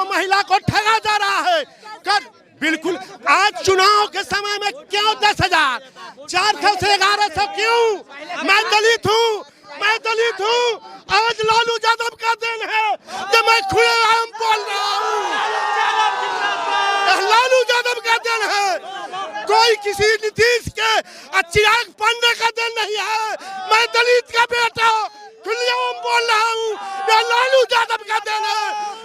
वो महिला को ठगा जा रहा है। बिल्कुल आज चुनाव के समय में क्यों 10,000 400 से 1100 क्यों? मैं दलित हूँ। आज लालू यादव का दिन है जब मैं खुलेआम बोल रहा हूँ। लालू यादव का दिन है, कोई किसी नीतीश के चिराग पांडे का दिन नहीं है। मैं दलित का बेटा खुलेआम बोल रहा हूँ, यह लालू यादव का दिन है।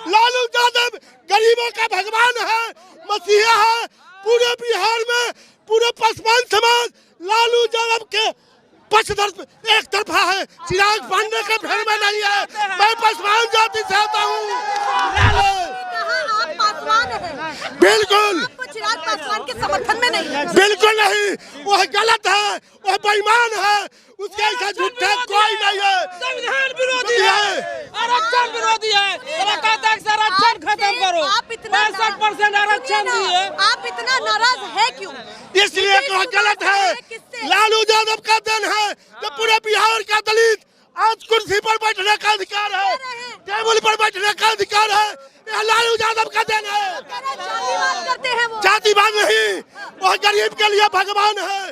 लालू यादव गरीबों का भगवान है, मसीहा है। पूरे बिहार में पूरे पासवान समाज लालू यादव के पक्षधर एक तरफा है, चिराग पांडे के फेर में नहीं है। मैं पासवान जाति से आता हूँ। बिल्कुल चिराग पासवान के समर्थन में नहीं, बिल्कुल नहीं, वह गलत है, वह बेईमान है, उसके ऐसा झूठा कोई नहीं है। संविधान विरोधी है, आरक्षण विरोधी है, आरक्षण खत्म करो। 65% आरक्षण दिए। आप इतना नाराज है क्यों? इसलिए वह गलत है। लालू यादव का दिन है जब पूरे बिहार का दलित आज कुर्सी पर बैठने का अधिकार है, टेबल पर बैठने का अधिकार है। यह लालू यादव का दिन है। जातिवाद करते हैं वो। जातिवाद नहीं, वह गरीब के लिए भगवान है।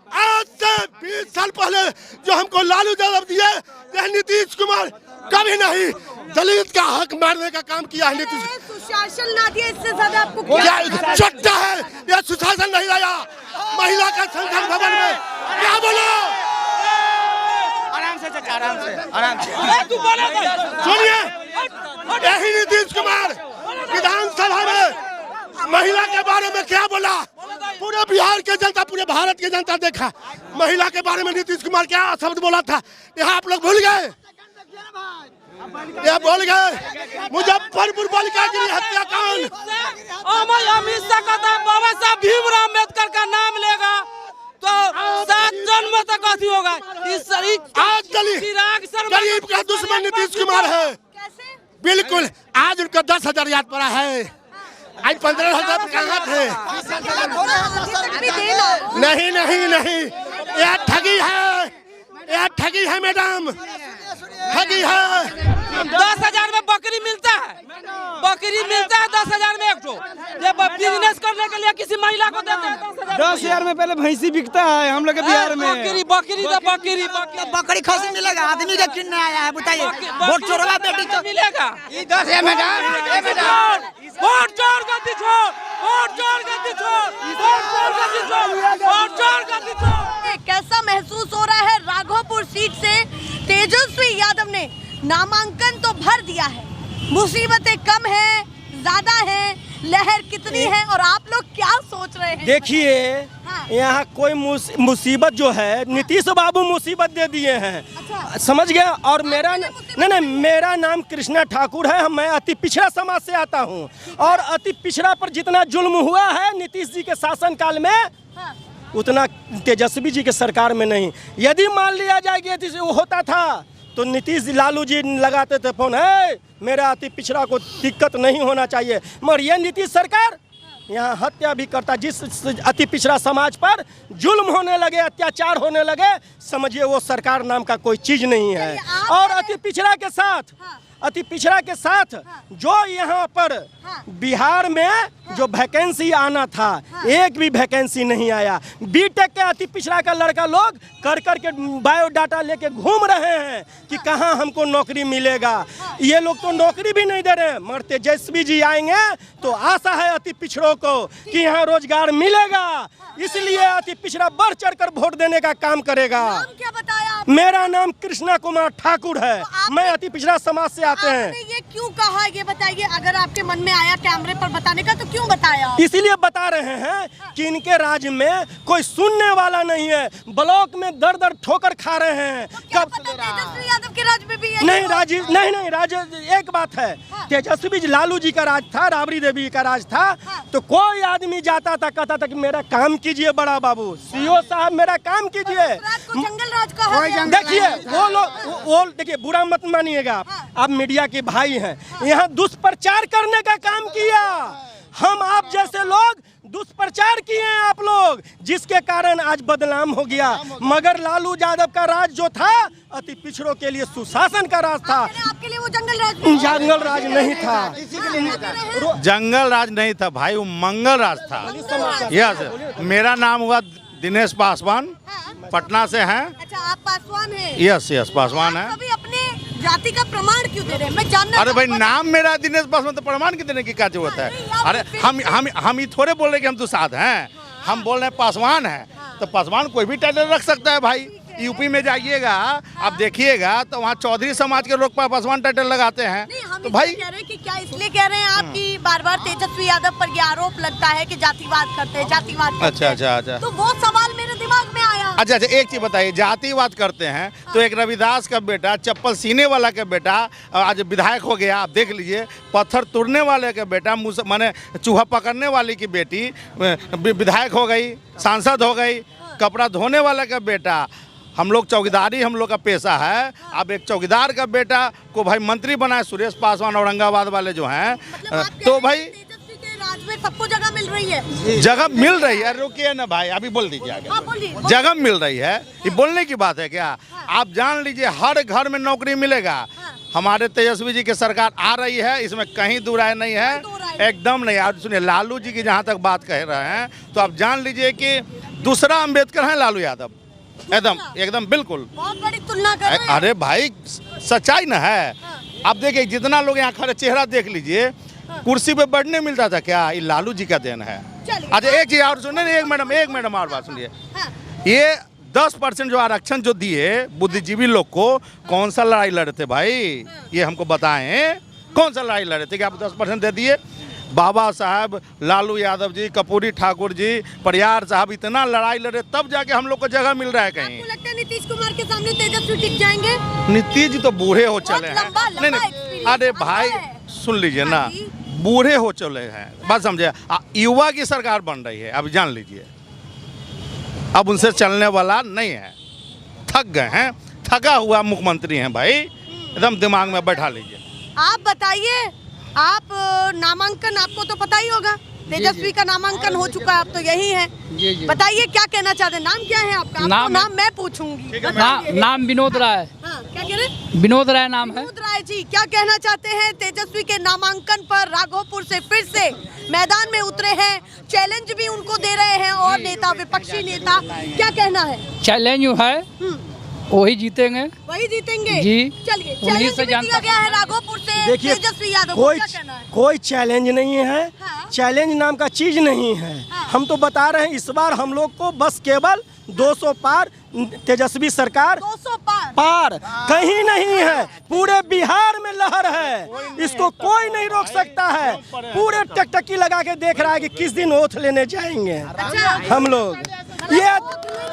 आज से 20 साल पहले जो हमको लालू यादव दिए, यह नीतीश कुमार कभी नहीं दलित का हक मारने का काम किया है। नीतीश सुशासन ना दिया, इससे ज्यादा आपको क्या चट्टा है? यह सुशासन नहीं लाया। महिला का संसद भवन में क्या बोलो? आराम से सुनिए, यही नीतीश कुमार विधानसभा में महिला के बारे में क्या बोला? पूरे बिहार के जनता, पूरे भारत की जनता देखा महिला के बारे में नीतीश कुमार क्या शब्द बोला था। यहाँ आप लोग भूल गए, ये बोल गए मुजफ्फरपुर बालिका गृह हत्याकांड। अमित शाह कहता है बाबा साहब भीमराव अम्बेडकर का नाम लेगा तो 7 जन्म तक अथी होगा। आज गरीब का दुश्मन नीतीश कुमार है। बिल्कुल, आज उनका 10,000 याद पड़ा है, आज 15,000 कहाँ थे? नहीं, यह ठगी है मैडम, ठगी है। 10,000 में बकरी मिलता है 10,000 में एक ठो। जब बिजनेस करने के लिए किसी महिला को देते हैं 10,000 में पहले भैंसी बिकता है हम लोग के बिहार में। बकरी खसी मिलेगा, आदमी का किन्ने आया है बताइए। वोट चोरवा बेटी तो मिलेगा। 10,000 में वोट चोर गद्दी छोड़, वोट चोर गद्दी छोड़, वोट चोर गद्दी छोड़, वोट चोर गद्दी छोड़। कैसा महसूस हो रहा है? राघोपुर सीट से तेजस्वी यादव ने नामांकन तो भर दिया है, मुसीबतें कम है, ज्यादा है, लहर कितनी है और आप लोग क्या सोच रहे हैं? देखिए, यहाँ कोई मुसीबत जो है नीतीश बाबू मुसीबत दे दिए हैं। अच्छा। समझ गया। और मेरा नाम कृष्णा ठाकुर है। मैं अति पिछड़ा समाज से आता हूँ और अति पिछड़ा पर जितना जुल्म हुआ है नीतीश जी के शासनकाल में, उतना तेजस्वी जी के सरकार में नहीं। यदि मान लिया जाए कि वो होता था तो नीतीश लालू जी लगाते थे फोन, है मेरा अति पिछड़ा को दिक्कत नहीं होना चाहिए। मगर ये नीतीश सरकार यहाँ हत्या भी करता। जिस अति पिछड़ा समाज पर जुल्म होने लगे, अत्याचार होने लगे, समझिए वो सरकार नाम का कोई चीज नहीं है। और अति पिछड़ा के साथ जो यहाँ पर बिहार में जो वैकेंसी आना था, एक भी वैकेंसी नहीं आया। बीटेक के अति पिछड़ा का लड़का लोग कर के बायोडाटा लेके घूम रहे हैं कि कहाँ हमको नौकरी मिलेगा। ये लोग तो नौकरी भी नहीं दे रहे। मगर तेजस्वी जी आएंगे तो आशा है अति पिछड़ों को कि यहाँ रोजगार मिलेगा। इसलिए अति पिछड़ा बढ़ चढ़ कर वोट देने का काम करेगा। क्या बताया? मेरा नाम कृष्णा कुमार ठाकुर है। मैं अति पिछड़ा समाज से आते हैं। आपने ये क्यों कहा, ये बताइए। अगर आपके मन में आया कैमरे पर बताने का तो क्यों बताया? इसीलिए बता रहे हैं कि इनके राज्य में कोई सुनने वाला नहीं है। ब्लॉक में दर दर ठोकर खा रहे हैं। कब तेजस्वी यादव के राज्य में भी नहीं राज्य एक बात है। तेजस्वी लालू जी का राज था, राबड़ी देवी का राज था, तो कोई आदमी जाता था कहता था कि मेरा काम कीजिए बड़ा बाबू, सीओ साहब मेरा काम कीजिए। जंगल राज कहा। देखिए वो देखिए, बुरा मत मानिएगा, आप मीडिया के भाई हैं। यहाँ दुष्प्रचार करने का काम किया। हम आप जैसे लोग दुष्प्रचार किए हैं आप लोग, जिसके कारण आज बदनाम हो गया। मगर लालू यादव का राज जो था अति पिछड़ों के लिए सुशासन का राज था, आपके लिए वो जंगल राज नहीं था। जंगल राज नहीं था। जंगल राज नहीं था भाई, वो मंगल राज था। यस, मेरा नाम हुआ दिनेश पासवान, पटना से हैं। अच्छा, आप पासवान हैं? यस यस, पासवान है। अभी अपने जाति का प्रमाण क्यों दे रहे हैं? मैं जानना अरे भाई, चाहूंगा। नाम मेरा दिनेश पासवान, तो प्रमाण की देने की क्या जरूरत है? नहीं, आप अरे फिर हम ये थोड़े बोल रहे कि हम दुसाध हैं। हम बोल रहे हैं पासवान है, तो पासवान कोई भी टाइटल रख सकता है भाई। यूपी में जाइएगा, आप देखिएगा तो वहाँ चौधरी समाज के लोग पासवान टाइटल लगाते हैं। नहीं, हम तो इसलिए भाई कह रहे हैं कि क्या इसलिए कह रहे हैं आप कि बार बार तेजस्वी यादव पर ये आरोप लगता है कि जातिवाद करते हैं, जातिवाद करते अच्छा हैं। अच्छा अच्छा तो वो सवाल मेरे दिमाग में आया। अच्छा अच्छा, एक चीज बताइए, जातिवाद करते हैं तो एक रविदास का बेटा, चप्पल सीने वाला का बेटा आज विधायक हो गया। आप देख लीजिए, पत्थर तोड़ने वाले का बेटा, माने चूहा पकड़ने वाली की बेटी विधायक हो गई, सांसद हो गई। कपड़ा धोने वाला का बेटा, हम लोग चौकीदारी हम लोग का पेशा है। अब एक चौकीदार का बेटा को भाई मंत्री बनाए, सुरेश पासवान औरंगाबाद वाले जो हैं, मतलब आप कह तो रहे हैं भाई कि तेजस्वी के राज में सबको जगह मिल रही है। जगह मिल रही है। रुकिए ना भाई, अभी बोल दीजिए आगे। हाँ, बोलिए। जगह मिल रही है, ये बोलने की बात है क्या? आप जान लीजिए, हर घर में नौकरी मिलेगा। हमारे तेजस्वी जी की सरकार आ रही है, इसमें कहीं दो राय नहीं है, एकदम नहीं। आप सुनिए, लालू जी की जहाँ तक बात कह रहे हैं, तो आप जान लीजिए कि दूसरा अम्बेडकर हैं लालू यादव, एकदम एकदम बिल्कुल। बहुत बड़ी तुलना कर रहे हैं। अरे भाई, सच्चाई ना है। आप देखिए, जितना लोग यहाँ खड़े, चेहरा देख लीजिए, कुर्सी पे बैठने मिलता था क्या? ये लालू जी का देन है। चलिए। अच्छा, एक चीज और सुनिए, एक मैडम और बात सुनिए। हाँ। ये 10% जो आरक्षण जो दिए बुद्धिजीवी लोग को, कौन सा लड़ाई लड़े थे भाई? ये हमको बताएं, कौन सा लड़ाई लड़े थे कि आप 10% दे दिए? बाबा साहब, लालू यादव जी, कर्पूरी ठाकुर जी, परियार साहब इतना लड़ाई लड़े, तब जाके हम लोग को जगह मिल रहा है कहीं। आपको लगता है नीतीश कुमार के सामने तेजस्वी टिक जाएंगे? नीतीश जी तो बूढ़े हो चले हैं। लंबा नहीं नहीं, experience अरे लंबा भाई है। सुन लीजिए ना, हाँ जी। बूढ़े हो चले हैं, बात समझे। युवा की सरकार बन रही है, अब जान लीजिए, अब उनसे चलने वाला नहीं है। थक गए हैं, थका हुआ मुख्यमंत्री हैं भाई, एकदम दिमाग में बैठा लीजिए। आप बताइए, आप नामांकन, आपको तो पता ही होगा, तेजस्वी का नामांकन हो चुका है, आप तो यही है। बताइए क्या कहना चाहते हैं? नाम क्या है आपका? आपको नाम मैं पूछूंगी। नाम विनोद राय। हाँ, क्या कह रहे हैं? विनोद राय नाम है। विनोद राय जी, क्या कहना चाहते हैं तेजस्वी के नामांकन पर? राघोपुर से फिर से मैदान में उतरे हैं, चैलेंज भी उनको दे रहे हैं और नेता, विपक्षी नेता, क्या कहना है? चैलेंज है, वही जीतेंगे। वही जीतेंगे जी। चलिए, उन्हीं चैलेंज से भी दिया जानता गया है राघोपुर से देखिए, तेजस्वी यादव को, कोई क्या कहना है? कोई चैलेंज नहीं है। हाँ। चैलेंज नाम का चीज नहीं है। हाँ। हम तो बता रहे हैं, इस बार हम लोग को बस केवल 200 पार, तेजस्वी सरकार 200 पार। पार कहीं नहीं है। पूरे बिहार में लहर है, इसको कोई नहीं रोक सकता है। पूरे टकटकी लगा के देख रहा है कि किस दिन ओथ लेने जाएंगे हम लोग। ये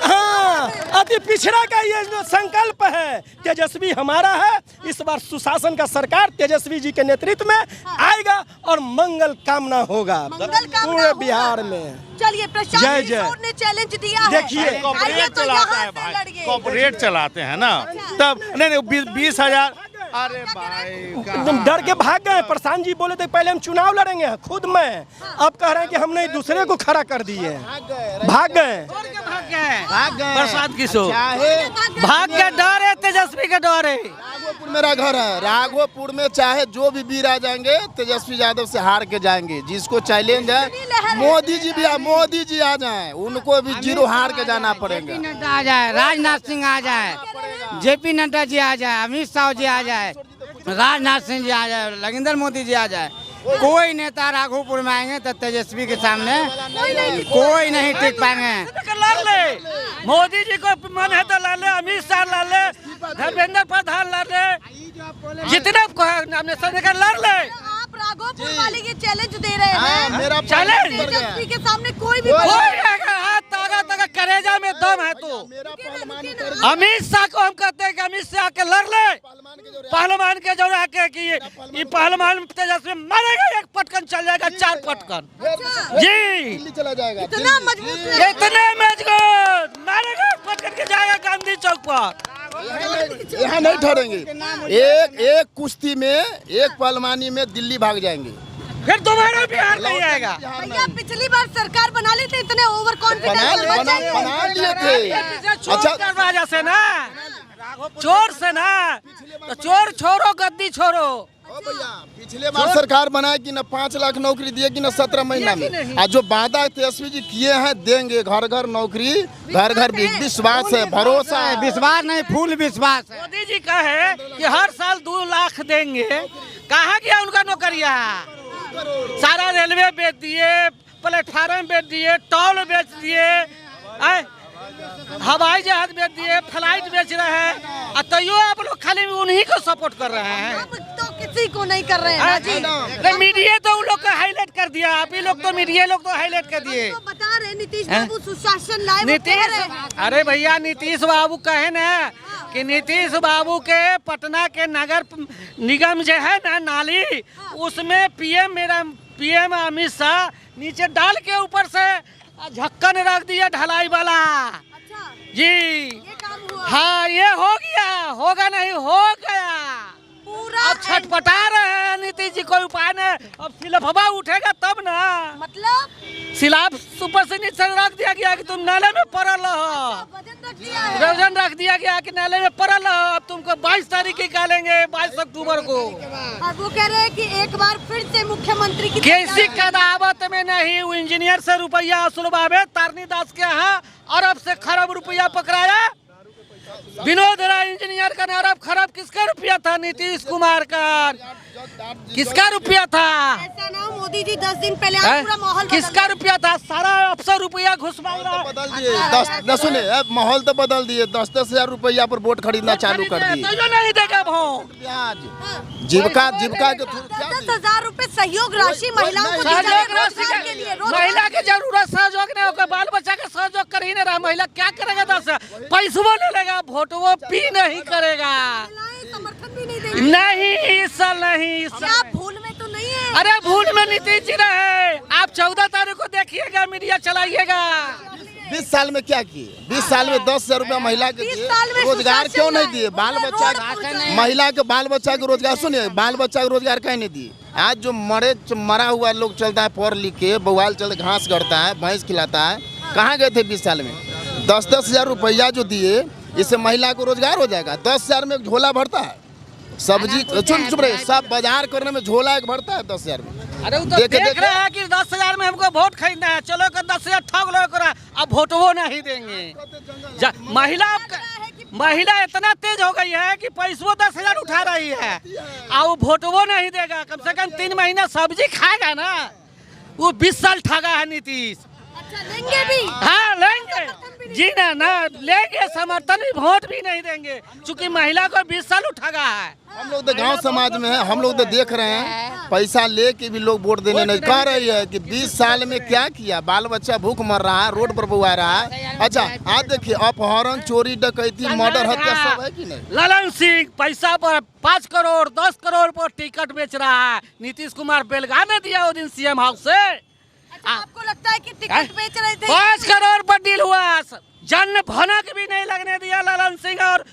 हाँ, अति पिछड़ा का ये जो संकल्प है, तेजस्वी हमारा है। इस बार सुशासन का सरकार तेजस्वी जी के नेतृत्व में आएगा और मंगल कामना होगा मंगल कामना पूरे होगा। बिहार में। चलिए, प्रशांत जय जय। किशोर ने चैलेंज दिया है। देखिए, आइए कॉर्पोरेट तो चलाते यहाँ हैं से भाई, लड़िए। कॉर्पोरेट चलाते हैं ना, तब नहीं 20,000। अरे भाई, डर के भाग गए। प्रशांत जी बोले थे पहले हम चुनाव लड़ेंगे खुद में, अब कह रहे हैं कि हमने दूसरे को खड़ा कर दिए। भाग गए। प्रशांत किशोर भाग के डर है, तेजस्वी के डर है। राघोपुर मेरा घर है। राघोपुर में चाहे जो भी वीर आ जाएंगे, तेजस्वी यादव से हार के जाएंगे। जिसको चैलेंज है, मोदी जी भी, मोदी जी आ जाएं, उनको भी जीरो हार के जाना पड़ेगा। नड्डा आ जाए, राजनाथ सिंह आ जाए, जेपी नड्डा जी आ जाए, अमित शाह जी आ जाए, राजनाथ सिंह जी आ जाए, नरेंद्र मोदी जी आ जाए, कोई नेता राघोपुर में आएंगे तो तेजस्वी के सामने कोई नहीं टिक पाएंगे। लड़ ले, मोदी जी को मन है तो लड़ ले, अमित शाह लड़ ले, धर्मेंद्र प्रधान लड़ ले, जितने नॉमिनेशन देकर लड़ ले। आप राघोपुर वाले ये चैलेंज दे रहे हैं। मेरा चैलेंज। तेजस्वी के सामने कोई भी कोई अगर हाथ तागा करेजा में दम है तो अमित शाह को हम कहते हैं कि अमित शाह के लड़ ले, पहलवान के जो आके कि ये पहलवान तेजस्वी मारेगा, एक पटकन चल जाएगा, 4 पटकन जी, दिल्ली चला जाएगा। इतना मजबूत है। इतने मजबूत मारेगा, पटकन के जाएगा गांधी चौक पर। यहाँ नहीं ठहरेंगे। एक कुश्ती में, एक पहलवानी में दिल्ली भाग जाएंगे। फिर तुम्हारा बिहार नहीं आएगा। भैया पिछली बार सरकार बना ली थी, इतने ओवर बना लिए थे। अच्छा दरवाजा से ना, चोर से ना, तो चोर छोड़ो गद्दी छोड़ो। भैया पिछले बार सरकार बनाए कि न 5 लाख नौकरी दिए कि न 17 महीना में। आज जो वादा तेजस्वी जी किए हैं देंगे, घर घर नौकरी, घर घर विश्वास है, भरोसा है। विश्वास नहीं, फुल विश्वास है। मोदी जी का है कि हर साल 2 लाख देंगे, कहाँ गया उनका नौकरिया? सारा रेलवे बेच दिए, प्लेटफार्म बेच दिए, टोल बेच दिए, हवाई जहाज बेच दिए, फ्लाइट बेच रहे हैं, तो आप लोग खाली उन्हीं को सपोर्ट कर रहे हैं। अब तो किसी को नहीं कर रहे हैं ना जी। मीडिया तो उन लोग को हाईलाइट कर दिया, आप ही लोग तो मीडिया लोग तो हाईलाइट कर दिए। तो बता रहे नीतीश बाबू सुशासन लाए। नीतीश, अरे भैया नीतीश बाबू कहे ना कि नीतीश बाबू के पटना के नगर निगम जो है ना नाली, उसमें पीएम अमित शाह नीचे डाल के ऊपर से झक्कन रख दिया ढलाई वाला। अच्छा जी ये काम हुआ। हाँ ये हो गया, होगा नहीं हो गया। पूरा अब छटपटा रहे हैं नीतीश जी, कोई उपाय नहीं। अब सिलफबा उठेगा तब ना, मतलब सिलाब सुपर से नीचे रख दिया गया कि तुम नाले में पड़ल हो, वजन रख दिया है। वजन रख दिया गया कि नाले में पड़ल हो। अब तुमको 22 तारीख निकालेंगे, 22 अक्टूबर को। और वो कह रहे हैं कि एक बार फिर से मुख्यमंत्री की किसी कदावत में नहीं, वो इंजीनियर से रुपया वसूलवावे, तारनी दास के यहाँ अरब से खरब रुपया पकड़ाया। विनोद राय इंजीनियर का अरब खरब किसका रुपया था? नीतीश कुमार का। किसका रुपया था? ऐसा ना हो, मोदी जी 10 दिन पहले आज पूरा माहौल किसका रुपया था? सारा अफसर रुपया घुसवा रहा है। बदल दिए, 10 सुने माहौल तो बदल दिए, 10-10 हजार रुपया पर वोट खरीदना चालू कर दिए। तो नहीं देगा वोट। जीविका के थ्रू 10,000 रुपए सहयोग राशि महिलाओं को दी जा रही है सहयोग रोजगार के लिए। महिला के जरूरत सहयोग नहीं होगा, बाल बच्चा का सहयोग कर ही नहीं रहा। महिला क्या करेगा? 10 पैसों ले लेगा, वोट वो भी नहीं करेगा। महिलाएं समर्थन भी नहीं देंगी। नहीं इस साल नहीं, इस साल आप भूल में तो नहीं है? अरे भूल में नीतीश जी रहे। आप 14 तारीख को देखिएगा, मीडिया चलाइएगा। 20 साल में क्या किए? 20 साल में 10,000 रुपया महिला के 20 दिए, साल में रोजगार क्यों नहीं दिए? बाल रोड बच्चा पहुंचाए। महिला के बाल बच्चा के रोजगार, सुनिए बाल बच्चा के रोजगार कहीं नहीं दिए। आज जो मरा हुआ लोग चलता है, पढ़ लिख के बवाल चल घास गड़ता है, भैंस खिलाता है, कहाँ गए थे 20 साल में? 10-10 हजार रुपया जो दिए, इससे महिला को रोजगार हो जाएगा। 10,000 में झोला भरता है, सब्जी चुप रहे, सब बाजार करने में झोला एक भरता है 10,000 में। अरे वो तो देख रहे हैं कि 10,000 में हमको वोट खरीदना है, चलो कर 10,000 ठग लो करा, अब वोट वो नहीं देंगे। महिला इतना तेज हो गई है कि पैसों 10,000 उठा रही है, और वोट वो नहीं देगा। कम से कम 3 महीना सब्जी खाएगा ना, वो 20 साल ठगा है नीतीश। अच्छा लेंगे भी? हाँ लेंगे जी ना लेंगे, समर्थन भी, वोट भी नहीं देंगे, क्योंकि महिला को 20 साल उठा है। हम लोग तो गांव समाज में है, हम लोग तो देख रहे हैं, पैसा लेके भी लोग वोट देने नहीं। कह रही है कि 20 साल में क्या किया? बाल बच्चा भूख मर रहा है, रोड पर बुआ रहा है। अच्छा आज देखिए, अपहरण, चोरी, डकैती, मर्डर, हत्या सब है कि नहीं? ललन सिंह पैसा पर 5 करोड़ 10 करोड़ पर टिकट बेच रहा है। नीतीश कुमार बेलगाम में दिया वो दिन सीएम हाउस से। आपको लगता है कि टिकट बेच रहे थे? 5 करोड़ पर डील हुआ, जन भनक भी नहीं लगने दिया ललन सिंह और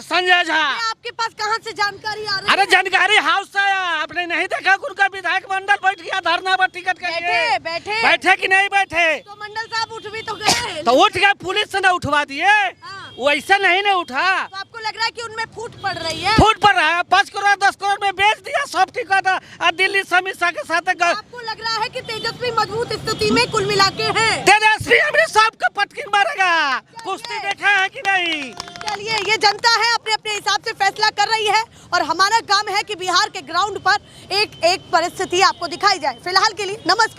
संजय झा। आपके पास कहाँ से जानकारी आ रही है? अरे जानकारी हाउस से आया, आपने नहीं देखा? उनका विधायक मंडल बैठ गया धरना पर टिकट के लिए। बैठे कि नहीं बैठे? तो मंडल साहब उठ भी तो गए। तो उठ गया, पुलिस ने उठवा दिए। वैसे नहीं ना उठा। तो आपको लग रहा है कि उनमें फूट पड़ रही है? फूट पड़ रहा है। 5 करोड़ 10 करोड़ में बेच दिया सब टिकट, और दिल्ली समीक्षा के साथ। आपको लग रहा है कि तेजस्वी मजबूत स्थिति में कुल मिला के है? तेजस्वी हमने सबको पटकिन मारेगा। कुश्ती देखा है कि नहीं? चलिए, ये जनता है, अपने अपने हिसाब से फैसला कर रही है, और हमारा काम है कि बिहार के ग्राउंड पर एक परिस्थिति आपको दिखाई जाए। फिलहाल के लिए नमस्कार।